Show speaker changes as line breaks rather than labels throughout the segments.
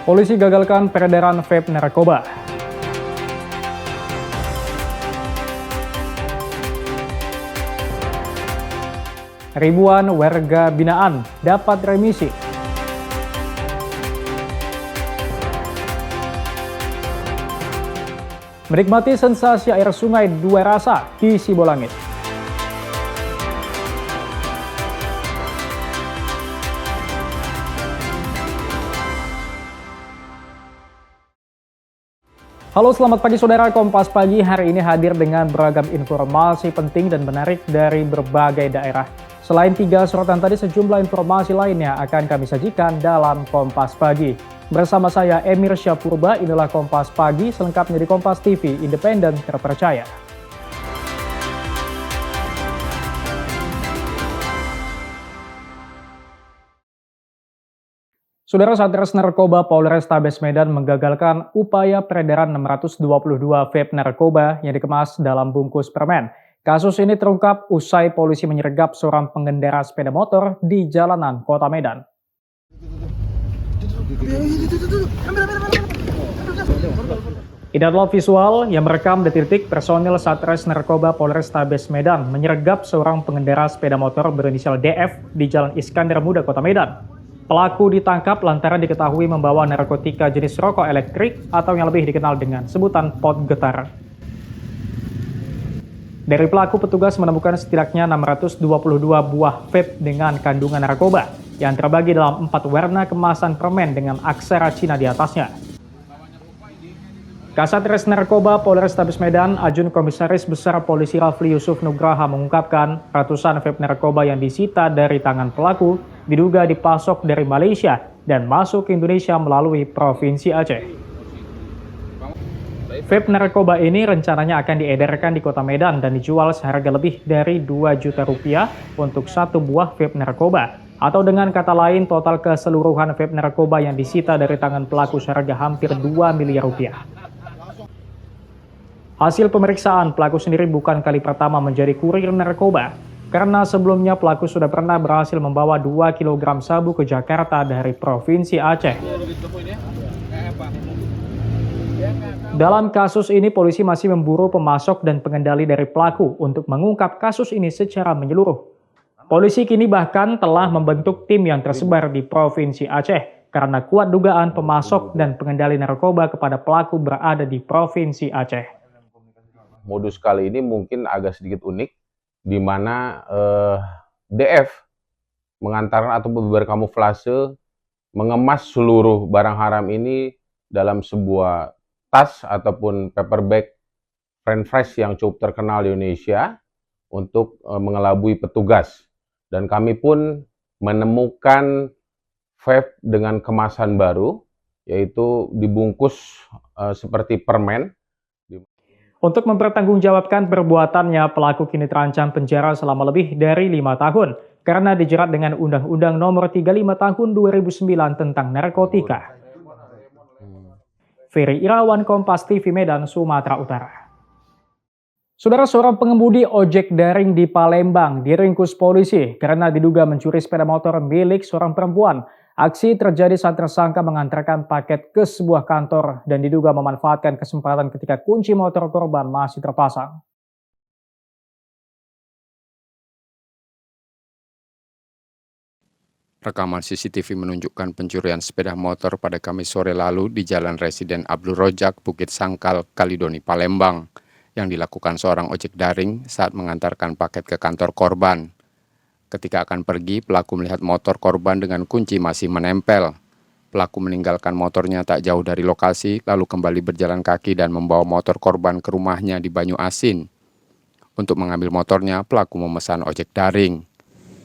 Polisi gagalkan peredaran vape narkoba. Ribuan warga binaan dapat remisi. Menikmati sensasi air sungai dua rasa di Sibolangit. Halo, selamat pagi saudara. Kompas Pagi hari ini hadir dengan beragam informasi penting dan menarik dari berbagai daerah. Selain 3 sorotan tadi, sejumlah informasi lainnya akan kami sajikan dalam Kompas Pagi. Bersama saya Emir Syapurba, inilah Kompas Pagi, selengkapnya di Kompas TV, independen terpercaya. Saudara, Satres Narkoba Polrestabes Medan menggagalkan upaya peredaran 622 vape narkoba yang dikemas dalam bungkus permen. Kasus ini terungkap usai polisi menyergap seorang pengendara sepeda motor di jalanan Kota Medan. Ini adalah visual yang merekam detik-detik personil Satres Narkoba Polrestabes Medan menyergap seorang pengendara sepeda motor berinisial DF di Jalan Iskandar Muda, Kota Medan. Pelaku ditangkap lantaran diketahui membawa narkotika jenis rokok elektrik atau yang lebih dikenal dengan sebutan pot getar. Dari pelaku, petugas menemukan setidaknya 622 buah vape dengan kandungan narkoba yang terbagi dalam 4 warna kemasan permen dengan aksara Cina di atasnya. Kasatres Narkoba Polrestabes Medan, Ajun Komisaris Besar Polisi Rafli Yusuf Nugraha mengungkapkan ratusan vape narkoba yang disita dari tangan pelaku diduga dipasok dari Malaysia dan masuk ke Indonesia melalui Provinsi Aceh. Vape narkoba ini rencananya akan diedarkan di Kota Medan dan dijual seharga lebih dari 2 juta rupiah untuk 1 buah vape narkoba. Atau dengan kata lain, total keseluruhan vape narkoba yang disita dari tangan pelaku seharga hampir 2 miliar rupiah. Hasil pemeriksaan, pelaku sendiri bukan kali pertama menjadi kurir narkoba, karena sebelumnya pelaku sudah pernah berhasil membawa 2 kg sabu ke Jakarta dari Provinsi Aceh. Dalam kasus ini, polisi masih memburu pemasok dan pengendali dari pelaku untuk mengungkap kasus ini secara menyeluruh. Polisi kini bahkan telah membentuk tim yang tersebar di Provinsi Aceh karena kuat dugaan pemasok dan pengendali narkoba kepada pelaku berada di Provinsi Aceh.
Modus kali ini mungkin agak sedikit unik, di mana DF mengantarkan atau berkamuflase mengemas seluruh barang haram ini dalam sebuah tas ataupun paper bag French fries yang cukup terkenal di Indonesia untuk mengelabui petugas. Dan kami pun menemukan vape dengan kemasan baru, yaitu dibungkus seperti permen.
Untuk mempertanggungjawabkan perbuatannya, pelaku kini terancam penjara selama lebih dari 5 tahun karena dijerat dengan Undang-Undang Nomor 35 Tahun 2009 tentang narkotika. Ferry Irawan, Kompas TV Medan, Sumatera Utara. Saudara, seorang pengemudi ojek daring di Palembang diringkus polisi karena diduga mencuri sepeda motor milik seorang perempuan. Aksi terjadi saat tersangka mengantarkan paket ke sebuah kantor dan diduga memanfaatkan kesempatan ketika kunci motor korban masih terpasang.
Rekaman CCTV menunjukkan pencurian sepeda motor pada Kamis sore lalu di Jalan Residen Abdul Rojak, Bukit Sangkal, Kalidoni, Palembang, yang dilakukan seorang ojek daring saat mengantarkan paket ke kantor korban. Ketika akan pergi, pelaku melihat motor korban dengan kunci masih menempel. Pelaku meninggalkan motornya tak jauh dari lokasi, lalu kembali berjalan kaki dan membawa motor korban ke rumahnya di Banyu Asin. Untuk mengambil motornya, pelaku memesan ojek daring.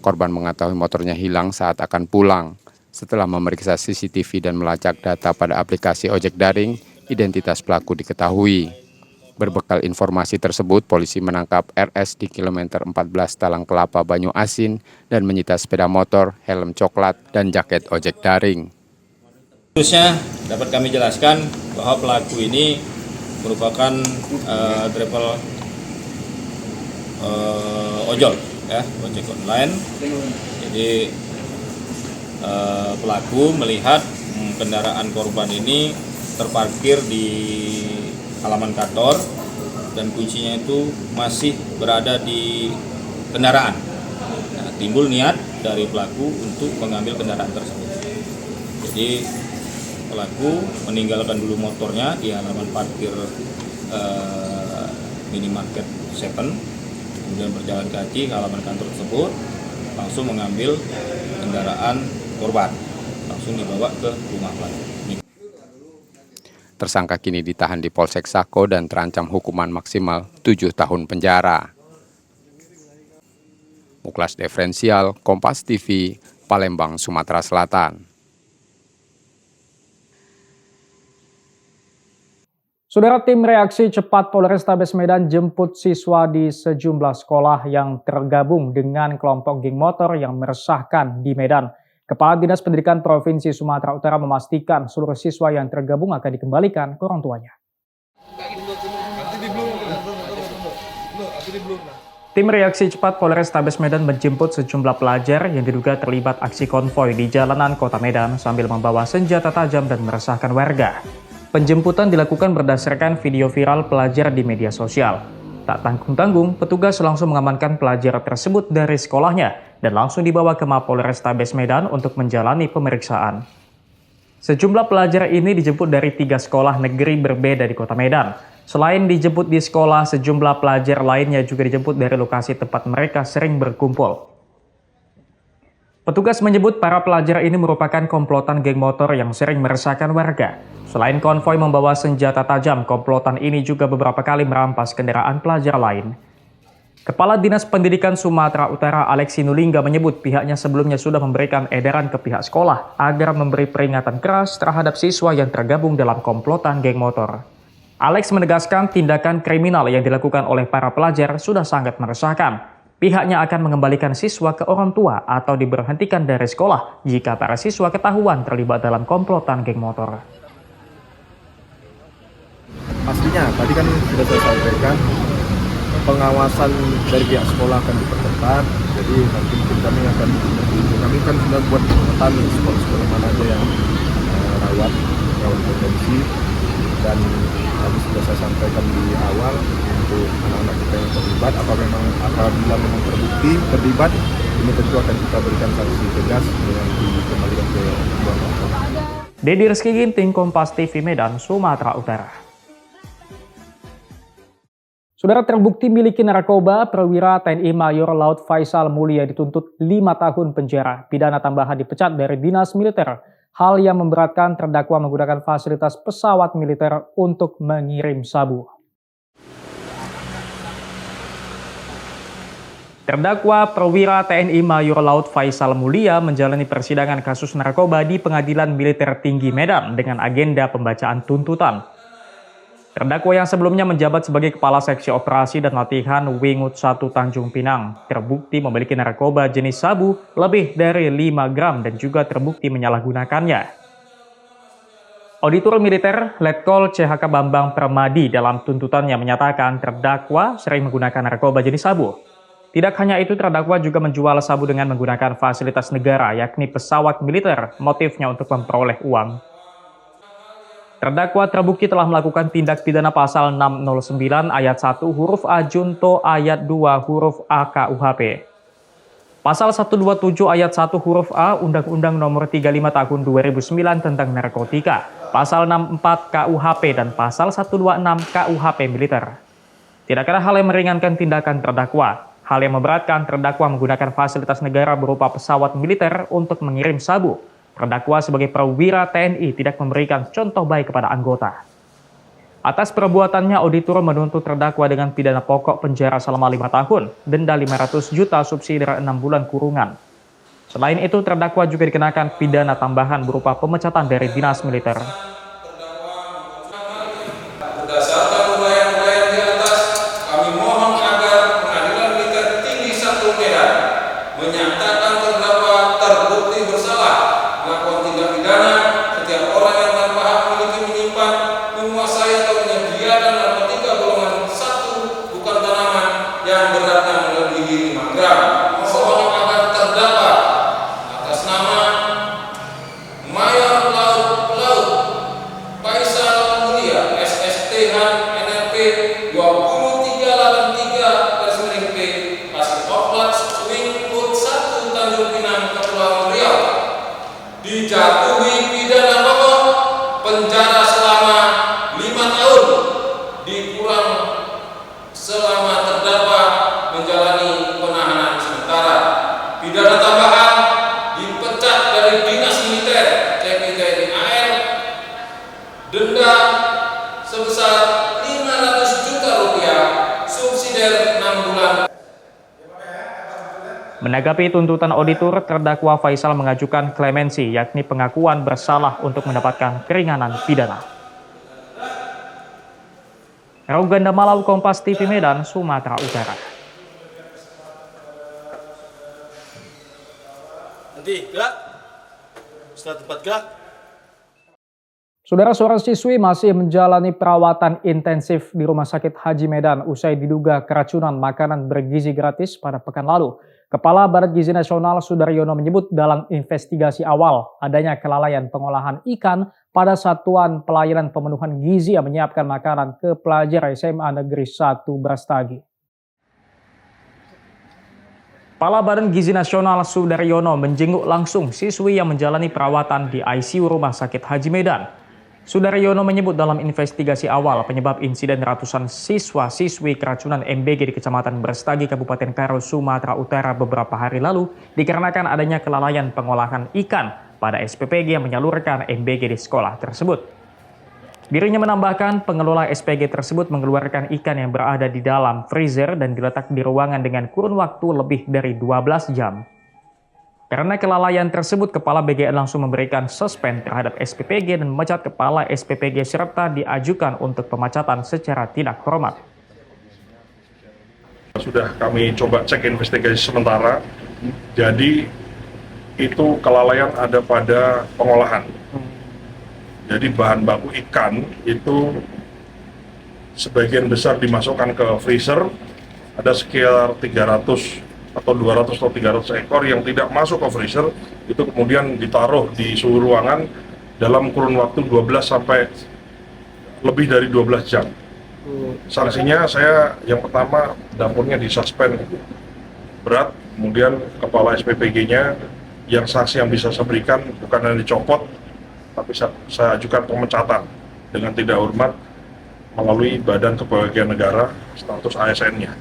Korban mengetahui motornya hilang saat akan pulang. Setelah memeriksa CCTV dan melacak data pada aplikasi ojek daring, identitas pelaku diketahui. Berbekal informasi tersebut, polisi menangkap RS di kilometer 14 Talang Kelapa, Banyu Asin, dan menyita sepeda motor, helm coklat, dan jaket ojek daring.
Khususnya dapat kami jelaskan bahwa pelaku ini merupakan travel ojol, ya, ojek online. Jadi pelaku melihat kendaraan korban ini terparkir di halaman kantor dan kuncinya itu masih berada di kendaraan. Nah, timbul niat dari pelaku untuk mengambil kendaraan tersebut. Jadi pelaku meninggalkan dulu motornya di halaman parkir minimarket Seven, kemudian berjalan kaki ke halaman kantor tersebut, langsung mengambil kendaraan korban, langsung dibawa ke rumah pelaku.
Tersangka kini ditahan di Polsek Sako dan terancam hukuman maksimal 7 tahun penjara. Muklas Diferensial, Kompas TV, Palembang, Sumatera Selatan.
Saudara, tim reaksi cepat Polrestabes Medan jemput siswa di sejumlah sekolah yang tergabung dengan kelompok geng motor yang meresahkan di Medan. Kepala Dinas Pendidikan Provinsi Sumatera Utara memastikan seluruh siswa yang tergabung akan dikembalikan ke orang tuanya. Tim reaksi cepat Polrestabes Medan menjemput sejumlah pelajar yang diduga terlibat aksi konvoi di jalanan kota Medan sambil membawa senjata tajam dan meresahkan warga. Penjemputan dilakukan berdasarkan video viral pelajar di media sosial. Tak tanggung-tanggung, petugas langsung mengamankan pelajar tersebut dari sekolahnya dan langsung dibawa ke Mapolrestabes Medan untuk menjalani pemeriksaan. Sejumlah pelajar ini dijemput dari 3 sekolah negeri berbeda di kota Medan. Selain dijemput di sekolah, sejumlah pelajar lainnya juga dijemput dari lokasi tempat mereka sering berkumpul. Petugas menyebut para pelajar ini merupakan komplotan geng motor yang sering meresahkan warga. Selain konvoi membawa senjata tajam, komplotan ini juga beberapa kali merampas kendaraan pelajar lain. Kepala Dinas Pendidikan Sumatera Utara Alex Sinulinga menyebut pihaknya sebelumnya sudah memberikan edaran ke pihak sekolah agar memberi peringatan keras terhadap siswa yang tergabung dalam komplotan geng motor. Alex menegaskan tindakan kriminal yang dilakukan oleh para pelajar sudah sangat meresahkan. Pihaknya akan mengembalikan siswa ke orang tua atau diberhentikan dari sekolah jika para siswa ketahuan terlibat dalam komplotan geng motor.
Pastinya, tadi kan sudah saya sampaikan, pengawasan dari pihak sekolah akan diperketat. Jadi nanti mungkin kami kan sudah buat pemetaan sekolah-sekolah mana aja yang rawat potensi, dan tadi sudah saya sampaikan di awal untuk anak-anak kita yang terlibat, apabila memang terbukti terlibat, ini tentu akan kita berikan sanksi tegas yang dikembalikan ke orang tua.
Dedi Rizky Ginting, Kompas TV Medan, Sumatera Utara. Saudara, terbukti miliki narkoba, perwira TNI Mayor Laut Faisal Mulia dituntut 5 tahun penjara. Pidana tambahan dipecat dari Dinas Militer. Hal yang memberatkan terdakwa menggunakan fasilitas pesawat militer untuk mengirim sabu. Terdakwa perwira TNI Mayor Laut Faisal Mulia menjalani persidangan kasus narkoba di Pengadilan Militer Tinggi Medan dengan agenda pembacaan tuntutan. Terdakwa yang sebelumnya menjabat sebagai Kepala Seksi Operasi dan Latihan Wingut 1 Tanjung Pinang terbukti memiliki narkoba jenis sabu lebih dari 5 gram dan juga terbukti menyalahgunakannya. Auditor Militer Letkol CHK Bambang Permadi dalam tuntutannya menyatakan terdakwa sering menggunakan narkoba jenis sabu. Tidak hanya itu, terdakwa juga menjual sabu dengan menggunakan fasilitas negara yakni pesawat militer, motifnya untuk memperoleh uang. Terdakwa terbukti telah melakukan tindak pidana pasal 609 ayat 1 huruf A junto ayat 2 huruf A KUHP. Pasal 127 ayat 1 huruf A Undang-Undang Nomor 35 Tahun 2009 tentang narkotika, Pasal 64 KUHP dan Pasal 126 KUHP Militer. Tidak ada hal yang meringankan tindakan terdakwa. Hal yang memberatkan terdakwa menggunakan fasilitas negara berupa pesawat militer untuk mengirim sabu. Terdakwa sebagai perwira TNI tidak memberikan contoh baik kepada anggota. Atas perbuatannya, auditor menuntut terdakwa dengan pidana pokok penjara selama 5 tahun, denda 500 juta, subsidi 6 bulan kurungan. Selain itu, terdakwa juga dikenakan pidana tambahan berupa pemecatan dari Dinas Militer.
Berdasarkan uraian-uraian di atas, kami mohon agar Pengadilan Militer Tinggi 1 Medan menyatakan terdakwa terbukti bersalah melakukan tindak pidana setiap orang yang tanpa hak memiliki, menyimpan, menguasai atau menyediakan narkotika golongan 1 bukan tanaman yang beratnya melebihi 5 gram. Mohon agar terdakwa atas nama Mayor Laut dijatuhi pidana pokok penjara selama 5 tahun dikurang selama terdakwa menjalani penahanan sementara. Pidana tambahan dipecat dari Dinas Militer TNI AL, denda sebesar 500 juta rupiah, subsidiar 6 bulan.
Menanggapi tuntutan auditor, terdakwa Faisal mengajukan klemensi, yakni pengakuan bersalah untuk mendapatkan keringanan pidana. Rauganda Malau, Kompas TV Medan, Sumatera Utara.
Nanti gerak, setelah tempat gerak.
Saudara, seorang siswi masih menjalani perawatan intensif di Rumah Sakit Haji Medan usai diduga keracunan makanan bergizi gratis pada pekan lalu. Kepala Badan Gizi Nasional Sudaryono menyebut dalam investigasi awal adanya kelalaian pengolahan ikan pada Satuan Pelayanan Pemenuhan Gizi yang menyiapkan makanan ke pelajar SMA Negeri 1 Brastagi. Kepala Badan Gizi Nasional Sudaryono menjenguk langsung siswi yang menjalani perawatan di ICU Rumah Sakit Haji Medan. Sudaryono menyebut dalam investigasi awal penyebab insiden ratusan siswa-siswi keracunan MBG di Kecamatan Brastagi, Kabupaten Karo, Sumatera Utara beberapa hari lalu dikarenakan adanya kelalaian pengolahan ikan pada SPPG yang menyalurkan MBG di sekolah tersebut. Dirinya menambahkan pengelola SPG tersebut mengeluarkan ikan yang berada di dalam freezer dan diletak di ruangan dengan kurun waktu lebih dari 12 jam. Karena kelalaian tersebut, Kepala BGN langsung memberikan suspend terhadap SPPG dan memecat Kepala SPPG serta diajukan untuk pemecatan secara tidak hormat.
Sudah kami coba cek investigasi sementara, jadi itu kelalaian ada pada pengolahan. Jadi bahan baku ikan itu sebagian besar dimasukkan ke freezer, ada sekitar 300 atau 200 atau 300 ekor yang tidak masuk ke freezer, itu kemudian ditaruh di suhu ruangan dalam kurun waktu 12 sampai lebih dari 12 jam. Sanksinya saya yang pertama dapurnya disuspend berat, kemudian kepala SPPG-nya yang sanksi yang bisa saya berikan bukan hanya dicopot, tapi saya ajukan pemecatan dengan tidak hormat melalui Badan Kepegawaian Negara status ASN-nya.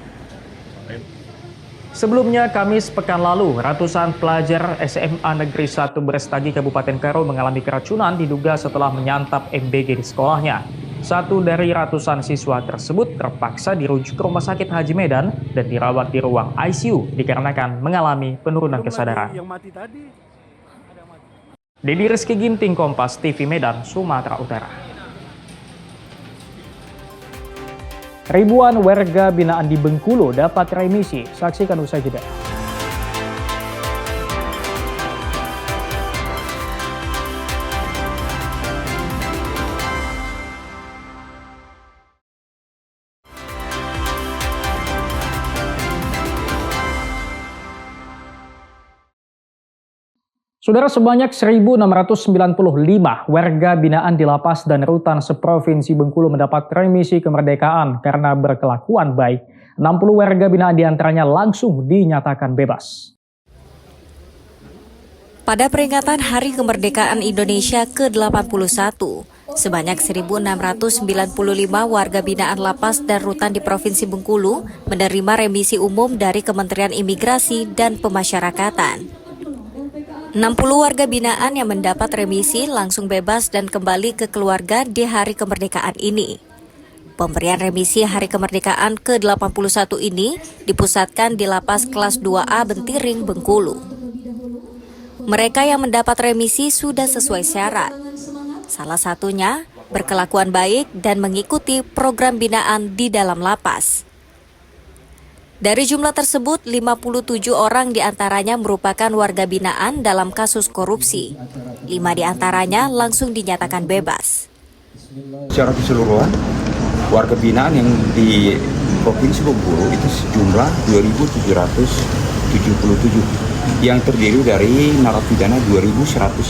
Sebelumnya, Kamis pekan lalu, ratusan pelajar SMA Negeri 1 Brastagi, Kabupaten Karo mengalami keracunan diduga setelah menyantap MBG di sekolahnya. Satu dari ratusan siswa tersebut terpaksa dirujuk ke Rumah Sakit Haji Medan dan dirawat di ruang ICU dikarenakan mengalami penurunan kesadaran. Dedi Rizky Ginting, Kompas TV Medan, Sumatera Utara. Ribuan warga binaan di Bengkulu dapat remisi. Saksikan usai jeda. Saudara, sebanyak 1.695 warga binaan di lapas dan rutan seprovinsi Bengkulu mendapat remisi kemerdekaan karena berkelakuan baik. 60 warga binaan diantaranya langsung dinyatakan bebas.
Pada peringatan Hari Kemerdekaan Indonesia ke-81, sebanyak 1.695 warga binaan lapas dan rutan di Provinsi Bengkulu menerima remisi umum dari Kementerian Imigrasi dan Pemasyarakatan. 60 warga binaan yang mendapat remisi langsung bebas dan kembali ke keluarga di Hari Kemerdekaan ini. Pemberian remisi Hari Kemerdekaan ke-81 ini dipusatkan di Lapas Kelas 2A Bentiring, Bengkulu. Mereka yang mendapat remisi sudah sesuai syarat. Salah satunya berkelakuan baik dan mengikuti program binaan di dalam lapas. Dari jumlah tersebut, 57 orang diantaranya merupakan warga binaan dalam kasus korupsi. 5 diantaranya langsung dinyatakan bebas.
Secara keseluruhan, warga binaan yang di Provinsi Bengkulu itu sejumlah 2.777, yang terdiri dari narapidana 2.155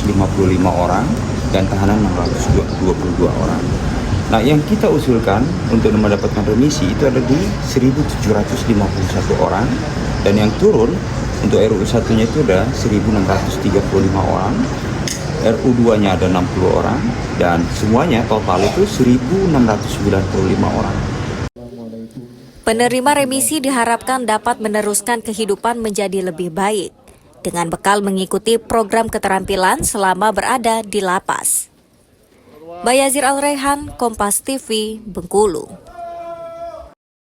orang dan tahanan 622 orang. Nah, yang kita usulkan untuk mendapatkan remisi itu ada di 1.751 orang, dan yang turun untuk RUU 1-nya itu ada 1.635 orang, RU2-nya ada 60 orang, dan semuanya total itu 1.695 orang.
Penerima remisi diharapkan dapat meneruskan kehidupan menjadi lebih baik dengan bekal mengikuti program keterampilan selama berada di lapas. Bayazir Al-Rehan, Kompas TV, Bengkulu.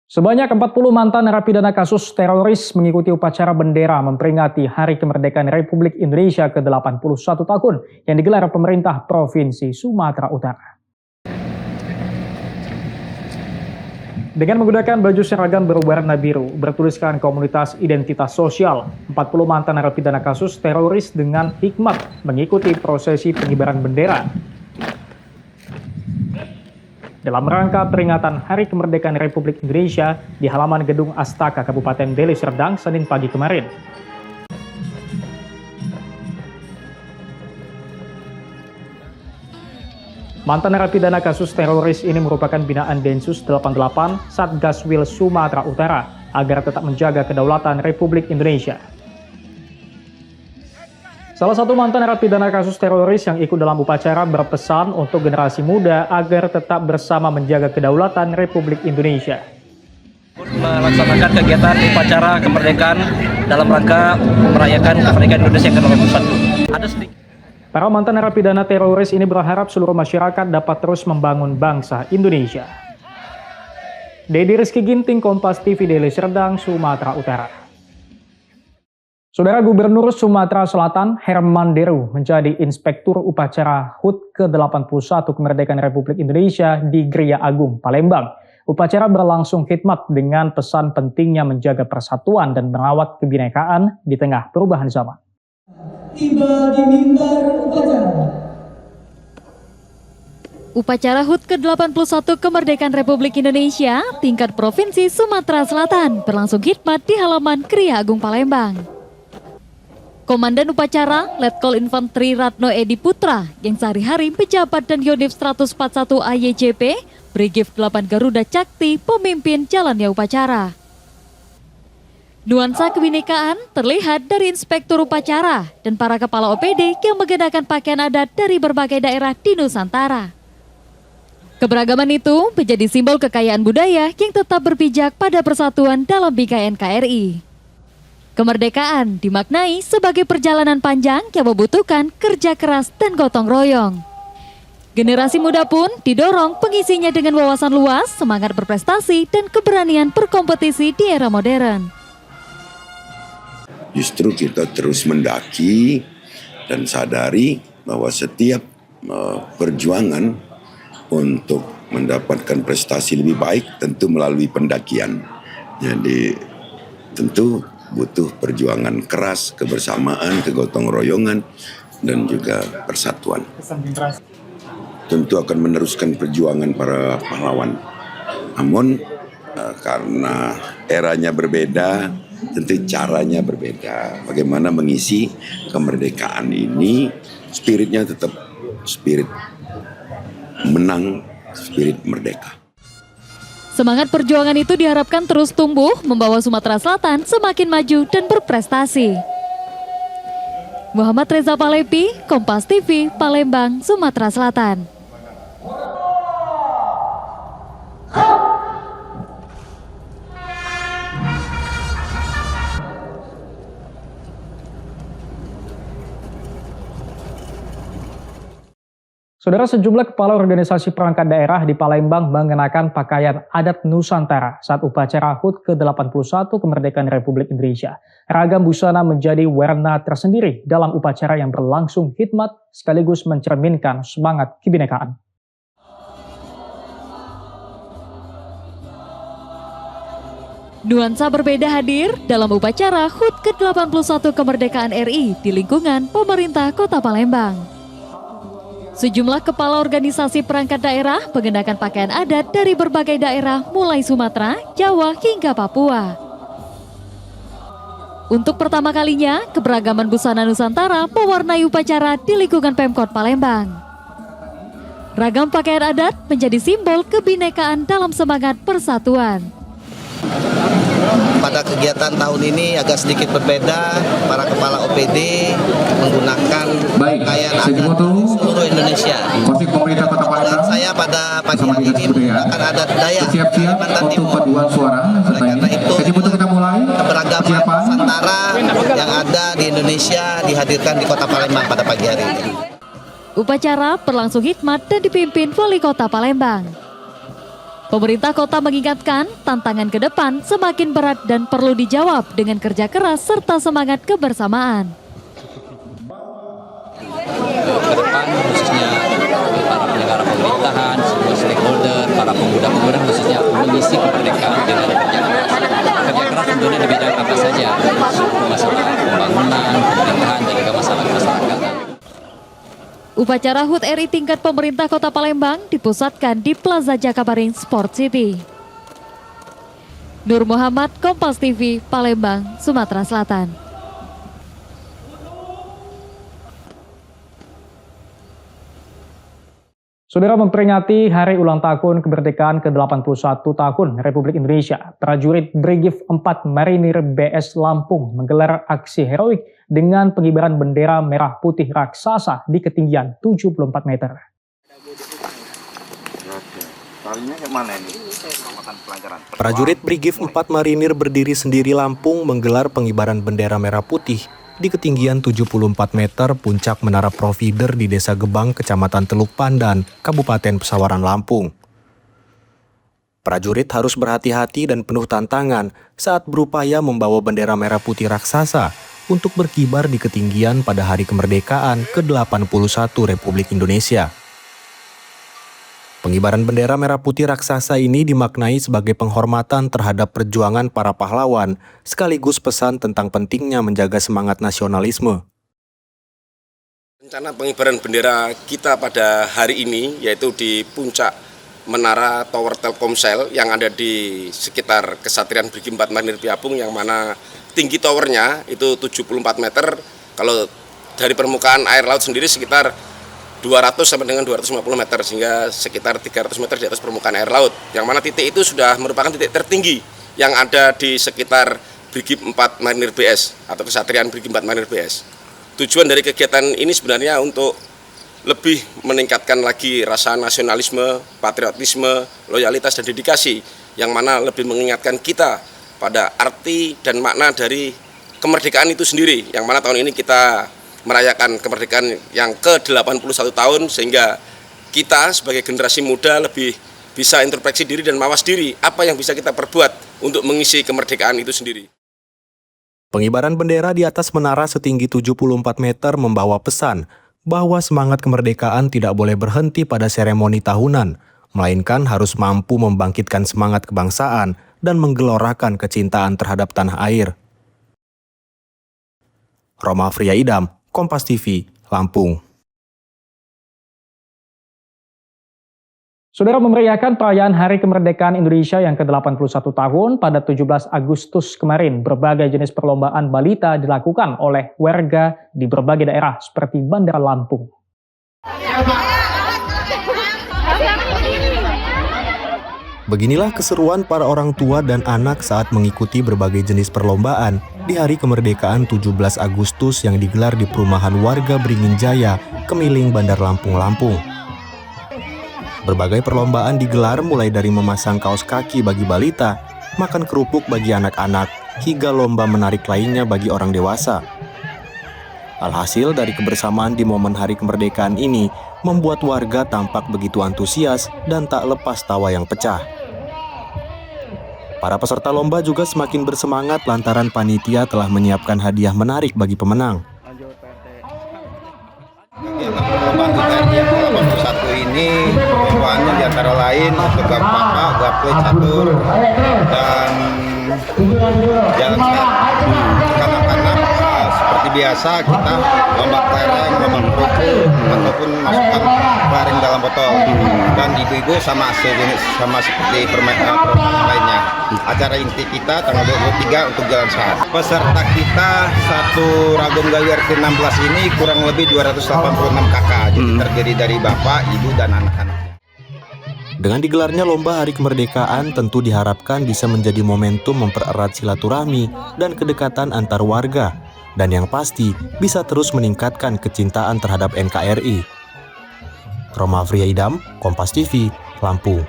Sebanyak 40 mantan narapidana kasus teroris mengikuti upacara bendera memperingati Hari Kemerdekaan Republik Indonesia ke-81 tahun yang digelar pemerintah Provinsi Sumatera Utara. Dengan menggunakan baju seragam berwarna biru, bertuliskan Komunitas Identitas Sosial, 40 mantan narapidana kasus teroris dengan hikmat mengikuti prosesi pengibaran bendera. Dalam rangka peringatan Hari Kemerdekaan Republik Indonesia di halaman Gedung Astaka Kabupaten Deli Serdang, Senin pagi kemarin. Mantan narapidana kasus teroris ini merupakan binaan Densus 88 Satgaswil Sumatera Utara agar tetap menjaga kedaulatan Republik Indonesia. Salah satu mantan narapidana kasus teroris yang ikut dalam upacara berpesan untuk generasi muda agar tetap bersama menjaga kedaulatan Republik Indonesia.
Melaksanakan kegiatan upacara kemerdekaan dalam rangka merayakan kemerdekaan Indonesia ke-81. Ada sedikit.
Para mantan narapidana teroris ini berharap seluruh masyarakat dapat terus membangun bangsa Indonesia. Dedi Rizky Ginting, Kompas TV, Deli Serdang, Sumatera Utara. Saudara Gubernur Sumatera Selatan Herman Deru menjadi Inspektur Upacara HUT ke-81 Kemerdekaan Republik Indonesia di Gria Agung, Palembang. Upacara berlangsung khidmat dengan pesan pentingnya menjaga persatuan dan merawat kebinekaan di tengah perubahan zaman.
Tiba di mimbar upacara.
Upacara HUT ke-81 Kemerdekaan Republik Indonesia tingkat Provinsi Sumatera Selatan berlangsung khidmat di halaman Gria Agung Palembang. Komandan upacara Letkol Infanteri Ratno Edi Putra yang sehari-hari pejabat dan Yonif 141 AYJP, Brigif 8 Garuda Cakti pemimpin jalannya upacara. Nuansa kebinekaan terlihat dari inspektur upacara dan para kepala OPD yang mengenakan pakaian adat dari berbagai daerah di Nusantara. Keberagaman itu menjadi simbol kekayaan budaya yang tetap berpijak pada persatuan dalam bingkai NKRI. Kemerdekaan dimaknai sebagai perjalanan panjang yang membutuhkan kerja keras dan gotong royong. Generasi muda pun didorong pengisinya dengan wawasan luas, semangat berprestasi, dan keberanian berkompetisi di era modern.
Justru kita terus mendaki dan sadari bahwa setiap perjuangan untuk mendapatkan prestasi lebih baik tentu melalui pendakian. Jadi tentu butuh perjuangan keras, kebersamaan, kegotong royongan, dan juga persatuan. Tentu akan meneruskan perjuangan para pahlawan. Namun karena eranya berbeda, tentu caranya berbeda. Bagaimana mengisi kemerdekaan ini, spiritnya tetap spirit menang, spirit merdeka.
Semangat perjuangan itu diharapkan terus tumbuh, membawa Sumatera Selatan semakin maju dan berprestasi. Muhammad Reza Palepi, Kompas TV, Palembang, Sumatera Selatan.
Saudara, sejumlah kepala organisasi perangkat daerah di Palembang mengenakan pakaian adat Nusantara saat upacara HUT ke-81 Kemerdekaan Republik Indonesia. Ragam busana menjadi warna tersendiri dalam upacara yang berlangsung khidmat sekaligus mencerminkan semangat kebinekaan.
Nuansa berbeda hadir dalam upacara HUT ke-81 Kemerdekaan RI di lingkungan pemerintah Kota Palembang. Sejumlah kepala organisasi perangkat daerah mengenakan pakaian adat dari berbagai daerah mulai Sumatera, Jawa hingga Papua. Untuk pertama kalinya, keberagaman busana Nusantara mewarnai upacara di lingkungan Pemkot Palembang. Ragam pakaian adat menjadi simbol kebinekaan dalam semangat persatuan.
Pada kegiatan tahun ini agak sedikit berbeda, para kepala OPD menggunakan pakaian adat menggunakan adat Dayak Kalimantan Timur.
paduan suara.
Karena itu
Kita mulai.
keberagaman Nusantara yang ada di Indonesia dihadirkan di Kota Palembang pada pagi hari ini.
Upacara berlangsung hikmat dan dipimpin Wali Kota Palembang. Pemerintah kota mengingatkan tantangan ke depan semakin berat dan perlu dijawab dengan kerja keras serta semangat kebersamaan.
Ke depan khususnya para penyelenggara pemerintahan, semua stakeholder, para pemuda-pemuda khususnya mengisi kemerdekaan dengan kerja keras. Kerja keras tentunya di bidang apa saja, masalah pembangunan, pemerintahan, dan juga masalah kemasyarakatan.
Upacara HUT RI tingkat pemerintah Kota Palembang dipusatkan di Plaza Jakabaring Sport City. Nur Muhammad, Kompas TV, Palembang, Sumatera Selatan.
Saudara, memperingati hari ulang tahun kemerdekaan ke-81 tahun Republik Indonesia, prajurit Brigif 4 Marinir BS Lampung menggelar aksi heroik dengan pengibaran bendera merah putih raksasa di ketinggian 74 meter.
Prajurit Brigif 4 Marinir berdiri sendiri Lampung menggelar pengibaran bendera merah putih di ketinggian 74 meter puncak Menara Provider di Desa Gebang, Kecamatan Teluk Pandan, Kabupaten Pesawaran, Lampung. Prajurit harus berhati-hati dan penuh tantangan saat berupaya membawa bendera merah putih raksasa untuk berkibar di ketinggian pada hari kemerdekaan ke-81 Republik Indonesia. Pengibaran bendera merah putih raksasa ini dimaknai sebagai penghormatan terhadap perjuangan para pahlawan, sekaligus pesan tentang pentingnya menjaga semangat nasionalisme.
Rencana pengibaran bendera kita pada hari ini yaitu di puncak Menara Tower Telkomsel yang ada di sekitar Kesatrian Brigif 4 Marinir Piapung, yang mana tinggi towernya itu 74 meter. Kalau dari permukaan air laut sendiri sekitar 200 sampai dengan 250 meter, sehingga sekitar 300 meter di atas permukaan air laut. Yang mana titik itu sudah merupakan titik tertinggi yang ada di sekitar Brigif 4 Marinir BS atau Kesatrian Brigif 4 Marinir BS. Tujuan dari kegiatan ini sebenarnya untuk lebih meningkatkan lagi rasa nasionalisme, patriotisme, loyalitas, dan dedikasi, yang mana lebih mengingatkan kita pada arti dan makna dari kemerdekaan itu sendiri, yang mana tahun ini kita merayakan kemerdekaan yang ke-81 tahun, sehingga kita sebagai generasi muda lebih bisa introspeksi diri dan mawas diri apa yang bisa kita perbuat untuk mengisi kemerdekaan itu sendiri.
Pengibaran bendera di atas menara setinggi 74 meter membawa pesan bahwa semangat kemerdekaan tidak boleh berhenti pada seremoni tahunan, melainkan harus mampu membangkitkan semangat kebangsaan dan menggelorakan kecintaan terhadap tanah air. Roma Fria Idam, Kompas TV, Lampung.
Saudara, memeriahkan perayaan Hari Kemerdekaan Indonesia yang ke-81 tahun pada 17 Agustus kemarin, berbagai jenis perlombaan balita dilakukan oleh warga di berbagai daerah seperti Bandar Lampung.
Beginilah keseruan para orang tua dan anak saat mengikuti berbagai jenis perlombaan di Hari Kemerdekaan 17 Agustus yang digelar di perumahan warga Beringin Jaya, Kemiling, Bandar Lampung, Lampung. Berbagai perlombaan digelar mulai dari memasang kaos kaki bagi balita, makan kerupuk bagi anak-anak, hingga lomba menarik lainnya bagi orang dewasa. Alhasil dari kebersamaan di momen Hari Kemerdekaan ini membuat warga tampak begitu antusias dan tak lepas tawa yang pecah. Para peserta lomba juga semakin bersemangat lantaran panitia telah menyiapkan hadiah menarik bagi pemenang.
Perlombaan yang ke-81 ini perlombaan antara lain Tegap Papa, Gaple Catur, dan Jalan Sehat. Anak-anak seperti biasa kita lomba kelereng, lomba kerupuk, ataupun masukkan kelereng dalam botol. Dan ibu-ibu sama seperti permainan lainnya. Acara inti kita tanggal 23 untuk Jalan Sehat. Peserta kita satu Ragum Gawi RT 16 ini kurang lebih 286 kakak. Jadi terdiri dari bapak, ibu, dan anak-anaknya.
Dengan digelarnya Lomba Hari Kemerdekaan tentu diharapkan bisa menjadi momentum mempererat silaturahmi dan kedekatan antar warga, dan yang pasti bisa terus meningkatkan kecintaan terhadap NKRI. Roma Fria Idam, Kompas TV, Lampung.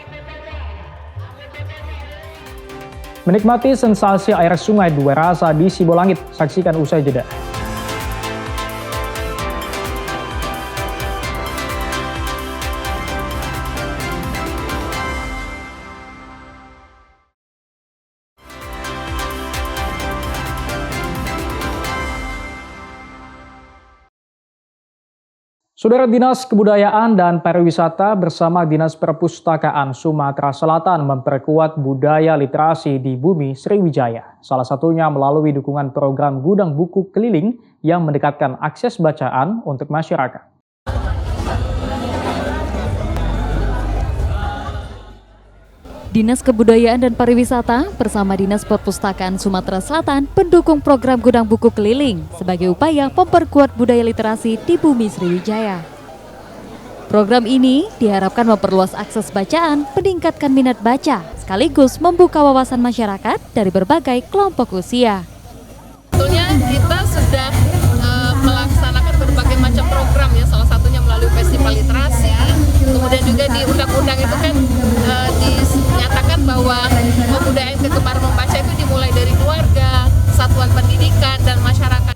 Menikmati sensasi air sungai Dua Rasa di Sibolangit, saksikan usai jeda. Saudara, Dinas Kebudayaan dan Pariwisata bersama Dinas Perpustakaan Sumatera Selatan memperkuat budaya literasi di Bumi Sriwijaya. Salah satunya melalui dukungan program Gudang Buku Keliling yang mendekatkan akses bacaan untuk masyarakat.
Dinas Kebudayaan dan Pariwisata bersama Dinas Perpustakaan Sumatera Selatan mendukung program Gudang Buku Keliling sebagai upaya memperkuat budaya literasi di Bumi Sriwijaya. Program ini diharapkan memperluas akses bacaan, meningkatkan minat baca, sekaligus membuka wawasan masyarakat dari berbagai kelompok usia.
Sebetulnya kita sudah melaksanakan berbagai macam program ya, salah satunya melalui festival literasi. Kemudian juga di undang-undang itu kan dinyatakan bahwa kebudayaan kegemaran membaca itu dimulai dari keluarga, satuan pendidikan, dan masyarakat.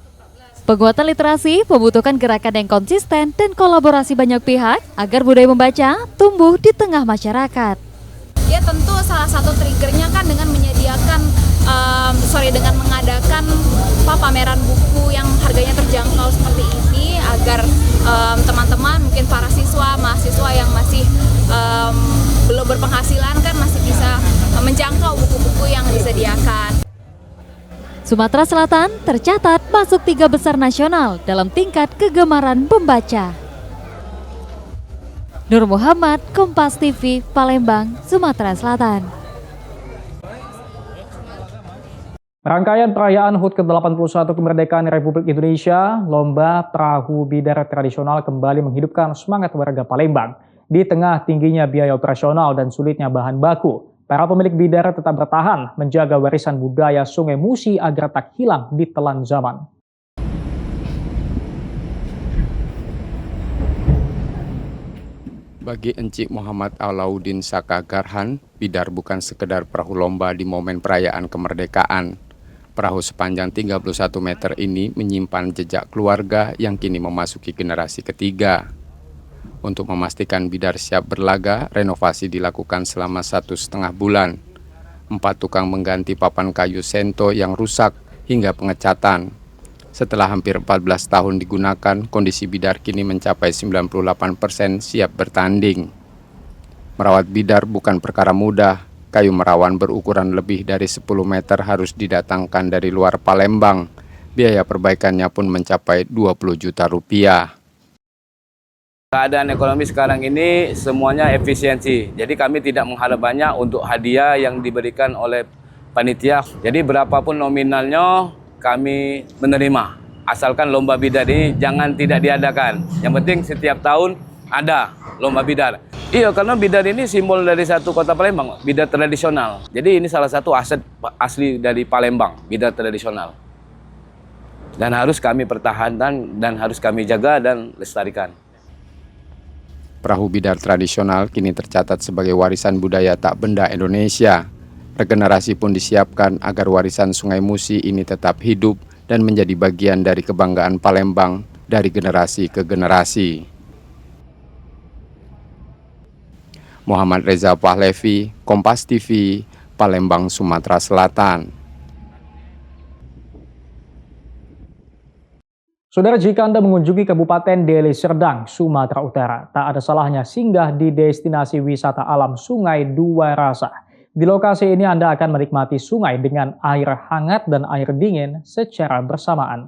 Penguatan literasi membutuhkan gerakan yang konsisten dan kolaborasi banyak pihak agar budaya membaca tumbuh di tengah masyarakat.
Ya tentu salah satu triggernya kan dengan menyediakan, dengan mengadakan pameran buku yang harganya terjangkau seperti ini agar teman-teman, mungkin para siswa, mahasiswa yang masih belum berpenghasilan kan masih bisa menjangkau buku-buku yang disediakan.
Sumatera Selatan tercatat masuk 3 besar nasional dalam tingkat kegemaran membaca. Nur Muhammad, Kompas TV, Palembang, Sumatera Selatan.
Rangkaian perayaan HUT ke-81 kemerdekaan Republik Indonesia, Lomba Perahu Bidar Tradisional kembali menghidupkan semangat warga Palembang. Di tengah tingginya biaya operasional dan sulitnya bahan baku, para pemilik bidar tetap bertahan menjaga warisan budaya Sungai Musi agar tak hilang di telan zaman.
Bagi Encik Muhammad Alauddin Saka Garhan, bidar bukan sekedar perahu lomba di momen perayaan kemerdekaan. Perahu sepanjang 31 meter ini menyimpan jejak keluarga yang kini memasuki generasi ketiga. Untuk memastikan bidar siap berlaga, renovasi dilakukan selama 1,5 bulan. 4 tukang mengganti papan kayu sento yang rusak hingga pengecatan. Setelah hampir 14 tahun digunakan, kondisi bidar kini mencapai 98% siap bertanding. Merawat bidar bukan perkara mudah. Kayu merawan berukuran lebih dari 10 meter harus didatangkan dari luar Palembang. Biaya perbaikannya pun mencapai 20 juta rupiah.
Keadaan ekonomi sekarang ini semuanya efisiensi. Jadi kami tidak mengharap banyak untuk hadiah yang diberikan oleh panitia. Jadi berapapun nominalnya kami menerima. Asalkan lomba bidar ini jangan tidak diadakan. Yang penting setiap tahun ada lomba bidar. Iya, karena bidar ini simbol dari satu kota Palembang, bidar tradisional. Jadi ini salah satu aset asli dari Palembang, bidar tradisional. Dan harus kami pertahankan dan harus kami jaga dan lestarikan.
Perahu bidar tradisional kini tercatat sebagai warisan budaya tak benda Indonesia. Regenerasi pun disiapkan agar warisan Sungai Musi ini tetap hidup dan menjadi bagian dari kebanggaan Palembang dari generasi ke generasi. Muhammad Reza Pahlevi, Kompas TV, Palembang, Sumatera Selatan.
Saudara, jika Anda mengunjungi Kabupaten Deli Serdang, Sumatera Utara, tak ada salahnya singgah di destinasi wisata alam Sungai Dua Rasa. Di lokasi ini Anda akan menikmati sungai dengan air hangat dan air dingin secara bersamaan.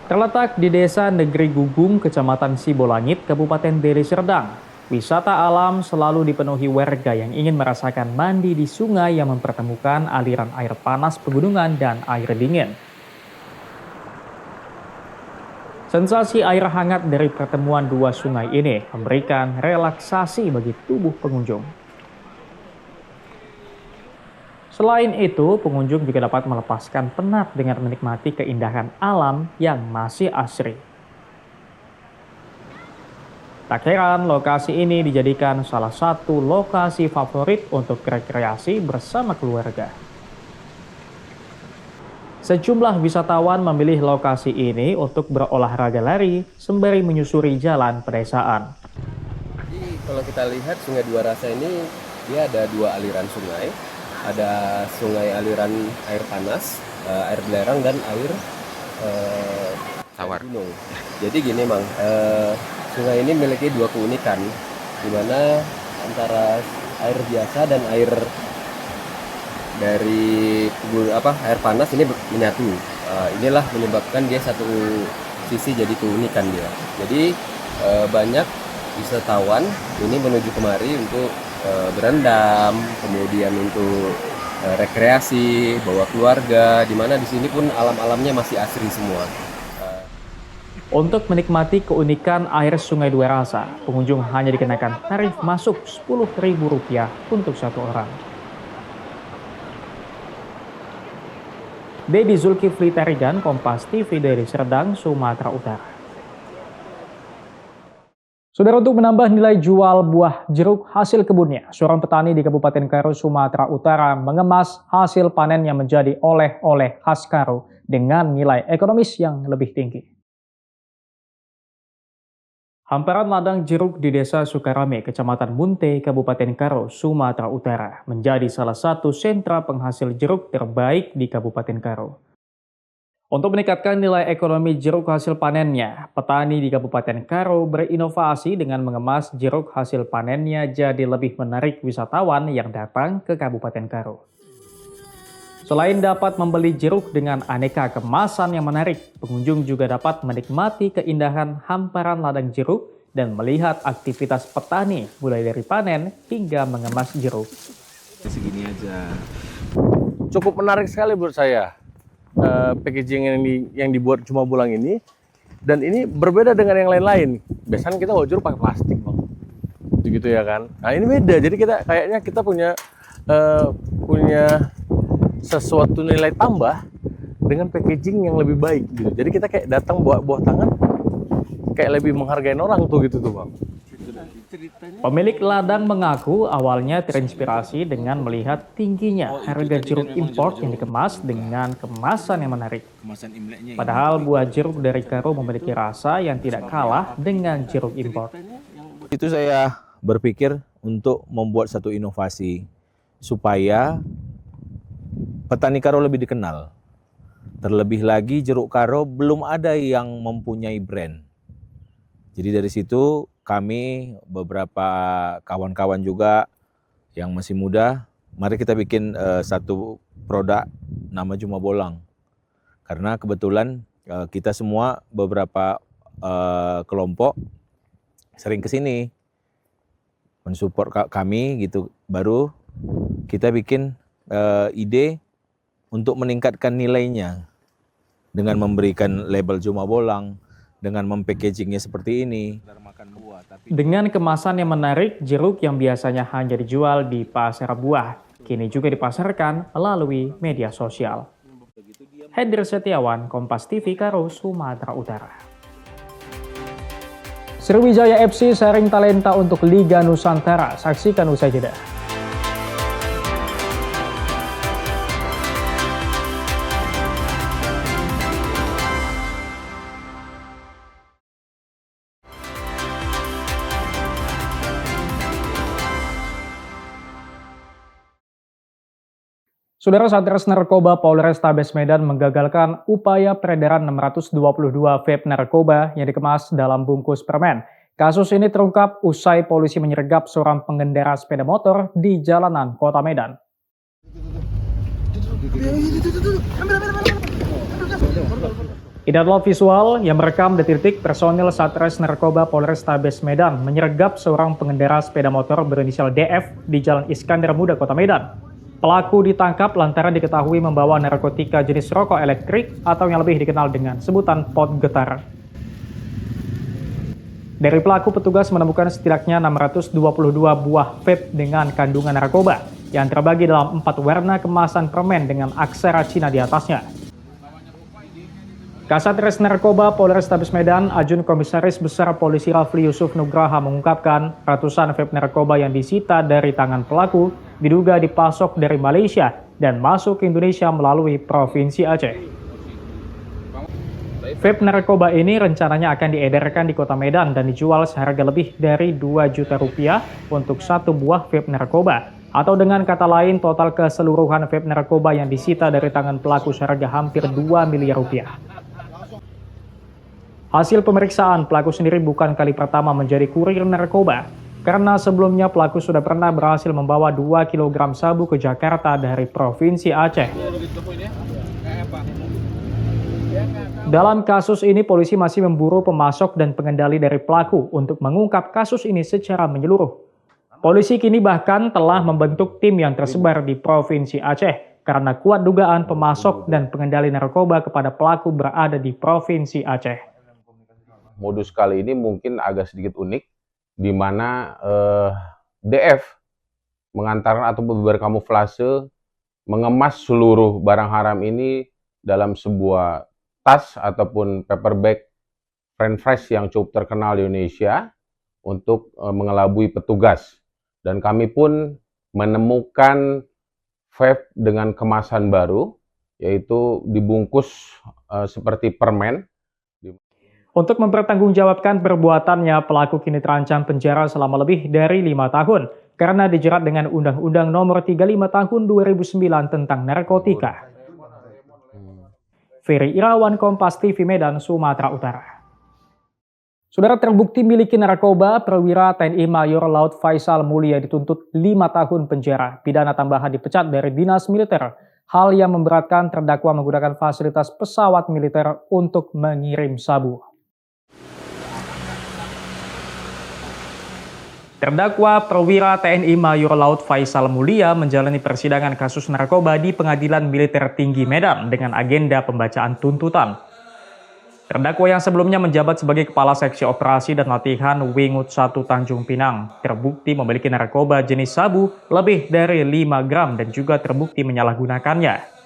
Terletak di Desa Negeri Gugung, Kecamatan Sibolangit, Kabupaten Deli Serdang, wisata alam selalu dipenuhi warga yang ingin merasakan mandi di sungai yang mempertemukan aliran air panas pegunungan dan air dingin. Sensasi air hangat dari pertemuan dua sungai ini memberikan relaksasi bagi tubuh pengunjung. Selain itu, pengunjung juga dapat melepaskan penat dengan menikmati keindahan alam yang masih asri. Tak heran, lokasi ini dijadikan salah satu lokasi favorit untuk rekreasi bersama keluarga. Sejumlah wisatawan memilih lokasi ini untuk berolahraga lari sembari menyusuri jalan pedesaan.
Jadi kalau kita lihat Sungai Dua Rasa ini dia ada dua aliran sungai. Ada sungai aliran air panas, air belerang, dan air
tawar
gunung. Jadi gini Mang, sungai ini memiliki dua keunikan, di mana antara air biasa dan air dari air panas ini menyatu. Inilah menyebabkan dia satu sisi jadi keunikan dia. Jadi banyak wisatawan ini menuju kemari untuk berendam, kemudian untuk rekreasi, bawa keluarga, di mana di sini pun alam-alamnya masih asri semua.
Untuk menikmati keunikan air Sungai Dua Rasa, pengunjung hanya dikenakan tarif masuk Rp10.000 untuk satu orang. Dedi Zulkifli Tarigan, Kompas TV dari Serdang, Sumatera Utara. Saudara, untuk menambah nilai jual buah jeruk hasil kebunnya, seorang petani di Kabupaten Karo, Sumatera Utara mengemas hasil panennya menjadi oleh-oleh khas Karo dengan nilai ekonomis yang lebih tinggi. Hamparan ladang jeruk di Desa Sukarame, Kecamatan Munte, Kabupaten Karo, Sumatera Utara, menjadi salah satu sentra penghasil jeruk terbaik di Kabupaten Karo. Untuk meningkatkan nilai ekonomi jeruk hasil panennya, petani di Kabupaten Karo berinovasi dengan mengemas jeruk hasil panennya jadi lebih menarik wisatawan yang datang ke Kabupaten Karo. Selain dapat membeli jeruk dengan aneka kemasan yang menarik, pengunjung juga dapat menikmati keindahan hamparan ladang jeruk dan melihat aktivitas petani mulai dari panen hingga mengemas jeruk.
Segini aja.
Cukup menarik sekali menurut saya packaging yang dibuat cuma bulang ini, dan ini berbeda dengan yang lain-lain. Biasanya kita bawa jeruk pakai plastik, Bang. Gitu ya kan. Nah, ini beda. Jadi kita punya sesuatu nilai tambah dengan packaging yang lebih baik gitu. Jadi kita kayak datang bawa buah tangan kayak lebih menghargai orang tuh gitu tuh, Bang.
Pemilik ladang mengaku awalnya terinspirasi dengan melihat tingginya harga jeruk impor yang dikemas dengan kemasan yang menarik. Padahal buah jeruk dari Karo memiliki rasa yang tidak kalah dengan jeruk impor.
Itu saya berpikir untuk membuat satu inovasi supaya petani Karo lebih dikenal. Terlebih lagi jeruk Karo belum ada yang mempunyai brand. Jadi dari situ kami beberapa kawan-kawan juga yang masih muda, mari kita bikin satu produk nama Juma Bolang. Karena kebetulan kita semua beberapa kelompok sering ke sini mensupport kami gitu. Baru kita bikin ide untuk meningkatkan nilainya dengan memberikan label Juma Bolang, dengan mempackagingnya seperti ini.
Dengan kemasan yang menarik, jeruk yang biasanya hanya dijual di pasar buah, kini juga dipasarkan melalui media sosial. Hendri Setiawan, Kompas TV Karo, Sumatera Utara. Sriwijaya FC sharing talenta untuk Liga Nusantara. Saksikan usai jeda. Saudara, Satres Narkoba Polrestabes Medan menggagalkan upaya peredaran 622 vape narkoba yang dikemas dalam bungkus permen. Kasus ini terungkap usai polisi menyergap seorang pengendara sepeda motor di jalanan Kota Medan. Ini adalah visual yang merekam detik-detik personil Satres Narkoba Polrestabes Medan menyergap seorang pengendara sepeda motor berinisial DF di Jalan Iskandar Muda, Kota Medan. Pelaku ditangkap lantaran diketahui membawa narkotika jenis rokok elektrik atau yang lebih dikenal dengan sebutan pot getar. Dari pelaku, petugas menemukan setidaknya 622 buah vape dengan kandungan narkoba yang terbagi dalam 4 warna kemasan permen dengan aksara Cina di atasnya. Kasat Res Narkoba Polrestabes Medan, Ajun Komisaris Besar Polisi Rafli Yusuf Nugraha mengungkapkan ratusan vape narkoba yang disita dari tangan pelaku diduga dipasok dari Malaysia dan masuk ke Indonesia melalui Provinsi Aceh. Vape narkoba ini rencananya akan diedarkan di Kota Medan dan dijual seharga lebih dari 2 juta rupiah untuk satu buah vape narkoba. Atau dengan kata lain, total keseluruhan vape narkoba yang disita dari tangan pelaku seharga hampir 2 miliar rupiah. Hasil pemeriksaan, pelaku sendiri bukan kali pertama menjadi kurir narkoba, karena sebelumnya pelaku sudah pernah berhasil membawa 2 kg sabu ke Jakarta dari Provinsi Aceh. Dalam kasus ini, polisi masih memburu pemasok dan pengendali dari pelaku untuk mengungkap kasus ini secara menyeluruh. Polisi kini bahkan telah membentuk tim yang tersebar di Provinsi Aceh karena kuat dugaan pemasok dan pengendali narkoba kepada pelaku berada di Provinsi Aceh.
Modus kali ini mungkin agak sedikit unik, di mana DF mengantarkan atau berkamuflase mengemas seluruh barang haram ini dalam sebuah tas ataupun paper bag French fries yang cukup terkenal di Indonesia untuk mengelabui petugas. Dan kami pun menemukan vape dengan kemasan baru, yaitu dibungkus seperti permen.
Untuk mempertanggungjawabkan perbuatannya, pelaku kini terancam penjara selama lebih dari 5 tahun karena dijerat dengan Undang-Undang Nomor 35 Tahun 2009 tentang narkotika. Ferry Irawan, Kompas TV Medan, Sumatera Utara. Saudara, terbukti miliki narkoba, perwira TNI Mayor Laut Faisal Mulia dituntut 5 tahun penjara. Pidana tambahan dipecat dari Dinas Militer. Hal yang memberatkan terdakwa menggunakan fasilitas pesawat militer untuk mengirim sabu. Terdakwa perwira TNI Mayor Laut Faisal Mulia menjalani persidangan kasus narkoba di Pengadilan Militer Tinggi Medan dengan agenda pembacaan tuntutan. Terdakwa yang sebelumnya menjabat sebagai Kepala Seksi Operasi dan Latihan Wingut 1 Tanjung Pinang terbukti memiliki narkoba jenis sabu lebih dari 5 gram dan juga terbukti menyalahgunakannya.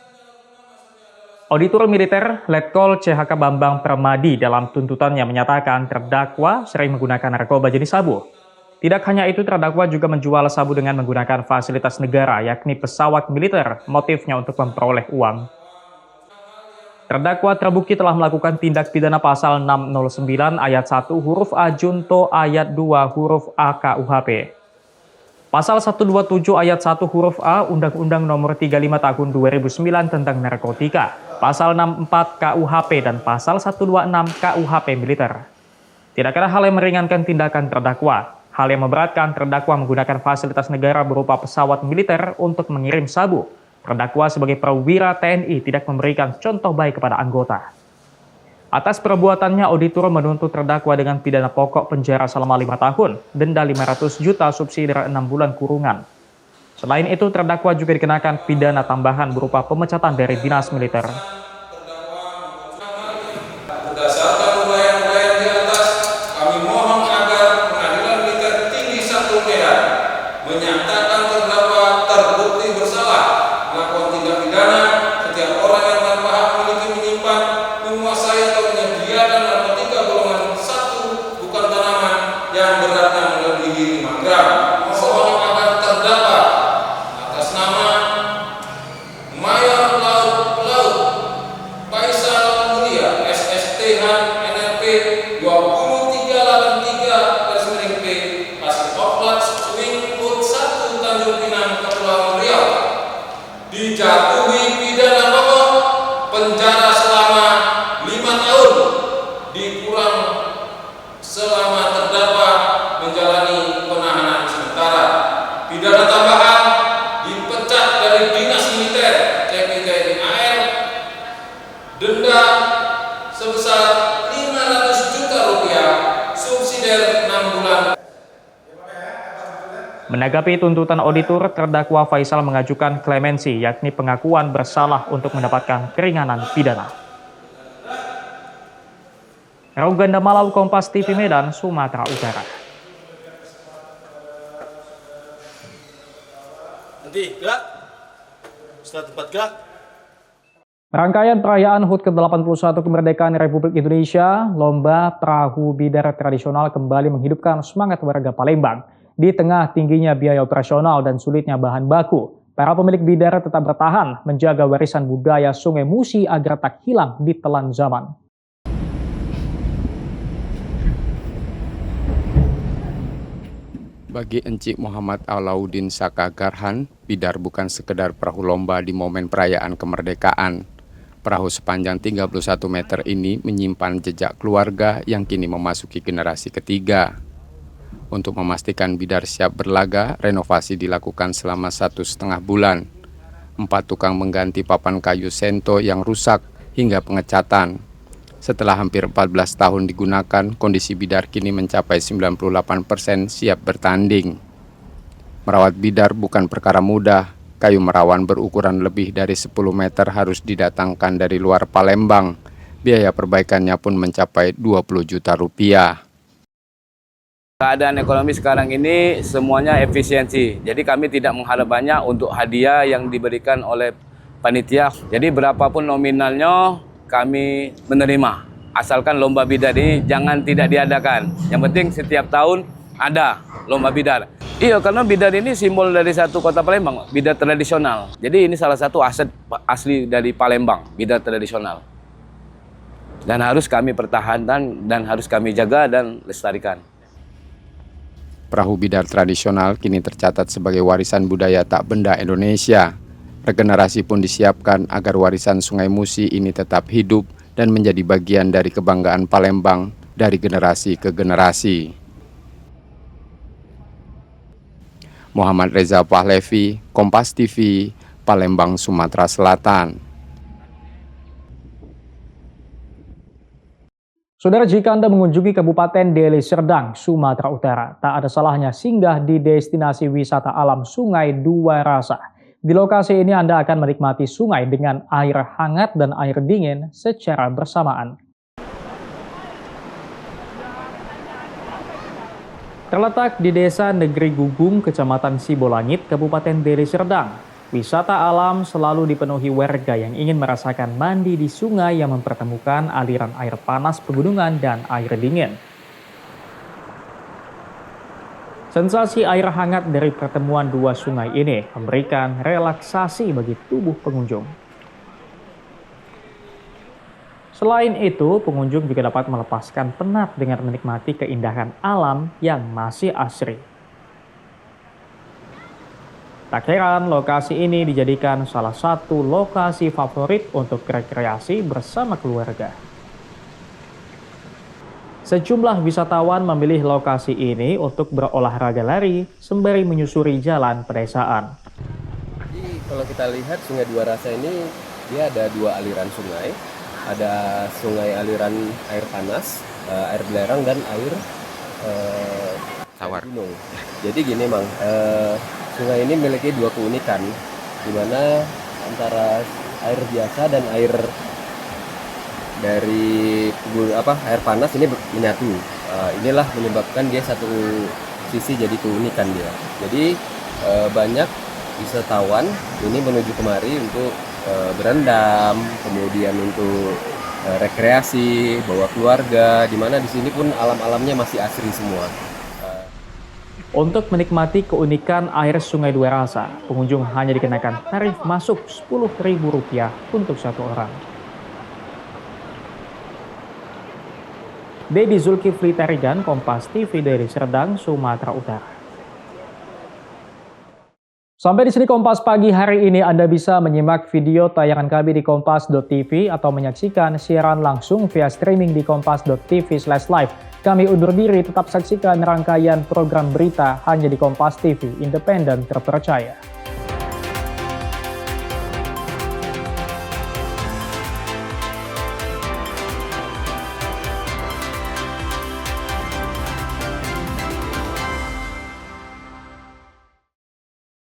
Auditor Militer Letkol CHK Bambang Permadi dalam tuntutannya menyatakan terdakwa sering menggunakan narkoba jenis sabu. Tidak hanya itu, terdakwa juga menjual sabu dengan menggunakan fasilitas negara, yakni pesawat militer, motifnya untuk memperoleh uang. Terdakwa terbukti telah melakukan tindak pidana pasal 609 ayat 1 huruf A junto ayat 2 huruf A KUHP. Pasal 127 ayat 1 huruf A Undang-Undang Nomor 35 Tahun 2009 tentang narkotika, Pasal 64 KUHP dan Pasal 126 KUHP militer. Tidak ada hal yang meringankan tindakan terdakwa. Hal yang memberatkan terdakwa menggunakan fasilitas negara berupa pesawat militer untuk mengirim sabu. Terdakwa sebagai perwira TNI tidak memberikan contoh baik kepada anggota. Atas perbuatannya, auditor menuntut terdakwa dengan pidana pokok penjara selama 5 tahun, denda 500 juta, subsidi 6 bulan kurungan. Selain itu, terdakwa juga dikenakan pidana tambahan berupa pemecatan dari Dinas Militer.
Berdasarkan uraian-uraian di atas, kami mohon agar Pengadilan Militer Tinggi 1 Medan menyatakan terdakwa terbukti bersalah melakukan tindak pidana setiap orang yang tanpa hak memiliki, menyimpan, menguasai atau menyediakan narkotika golongan 1 bukan tanaman yang beratnya melebihi 5 gram. Mohon agar terdakwa atas nama Mayor Laut Faisal Mulia SSTH NLP 2383/P Pasir Oplat Wingfood 1 Tanjung Pinang Kepulauan Riau dijatuhi pidana pokok penjara selama 5 tahun dikurang selama terdakwa menjalani penahanan sementara. Pidana tambahan dipecat dari Dinas Militer TNI AL, denda sebesar 500 juta rupiah, subsidi 6 bulan.
Menanggapi tuntutan auditor, terdakwa Faisal mengajukan klemensi, yakni pengakuan bersalah untuk mendapatkan keringanan pidana. Rauganda Malau, Kompas TV Medan, Sumatera Utara.
Nanti gerak, setelah tempat gerak,
Rangkaian perayaan HUT ke-81 kemerdekaan Republik Indonesia, Lomba Perahu Bidar Tradisional kembali menghidupkan semangat warga Palembang. Di tengah tingginya biaya operasional dan sulitnya bahan baku, para pemilik bidar tetap bertahan menjaga warisan budaya Sungai Musi agar tak hilang di telan zaman.
Bagi Encik Muhammad Alauddin Saka Garhan, bidar bukan sekedar perahu lomba di momen perayaan kemerdekaan. Perahu sepanjang 31 meter ini menyimpan jejak keluarga yang kini memasuki generasi ketiga. Untuk memastikan bidar siap berlaga, renovasi dilakukan selama 1,5 bulan. 4 tukang mengganti papan kayu sento yang rusak hingga pengecatan. Setelah hampir 14 tahun digunakan, kondisi bidar kini mencapai 98% siap bertanding. Merawat bidar bukan perkara mudah. Kayu merawan berukuran lebih dari 10 meter harus didatangkan dari luar Palembang. Biaya perbaikannya pun mencapai 20 juta rupiah.
Keadaan ekonomi sekarang ini semuanya efisiensi. Jadi kami tidak mengharap banyak untuk hadiah yang diberikan oleh panitia. Jadi berapapun nominalnya kami menerima. Asalkan lomba bidar ini jangan tidak diadakan. Yang penting setiap tahun ada lomba bidar. Iya, karena bidar ini simbol dari satu kota Palembang, bidar tradisional. Jadi ini salah satu aset asli dari Palembang, bidar tradisional. Dan harus kami pertahankan dan harus kami jaga dan lestarikan.
Perahu bidar tradisional kini tercatat sebagai warisan budaya tak benda Indonesia. Regenerasi pun disiapkan agar warisan Sungai Musi ini tetap hidup dan menjadi bagian dari kebanggaan Palembang dari generasi ke generasi. Muhammad Reza Pahlevi, Kompas TV, Palembang, Sumatera Selatan.
Saudara, jika Anda mengunjungi Kabupaten Deli Serdang, Sumatera Utara, tak ada salahnya singgah di destinasi wisata alam Sungai Dua Rasa. Di lokasi ini Anda akan menikmati sungai dengan air hangat dan air dingin secara bersamaan. Terletak di Desa Negeri Gugung, Kecamatan Sibolangit, Kabupaten Deli Serdang, wisata alam selalu dipenuhi warga yang ingin merasakan mandi di sungai yang mempertemukan aliran air panas pegunungan dan air dingin. Sensasi air hangat dari pertemuan dua sungai ini memberikan relaksasi bagi tubuh pengunjung. Selain itu, pengunjung juga dapat melepaskan penat dengan menikmati keindahan alam yang masih asri. Tak heran, lokasi ini dijadikan salah satu lokasi favorit untuk rekreasi bersama keluarga. Sejumlah wisatawan memilih lokasi ini untuk berolahraga lari sembari menyusuri jalan pedesaan.
Jadi kalau kita lihat Sungai Dua Rasa ini, dia ada dua aliran sungai. Ada sungai aliran air panas, air belerang, dan air
tawar
gunung. Jadi gini Mang, sungai ini memiliki dua keunikan, di mana antara air biasa dan air dari air panas ini menyatu. Inilah menyebabkan dia satu sisi jadi keunikan dia. Jadi banyak wisatawan ini menuju kemari untuk berendam, kemudian untuk rekreasi, bawa keluarga, di mana di sini pun alam-alamnya masih asri semua.
Untuk menikmati keunikan air Sungai Dua Rasa, pengunjung hanya dikenakan tarif masuk Rp10.000 untuk satu orang. Dedi Zulkifli Tarigan, Kompas TV dari Serdang, Sumatera Utara. Sampai di sini Kompas Pagi hari ini. Anda bisa menyimak video tayangan kami di kompas.tv atau menyaksikan siaran langsung via streaming di kompas.tv/live. Kami undur diri, tetap saksikan rangkaian program berita hanya di Kompas TV, independen terpercaya.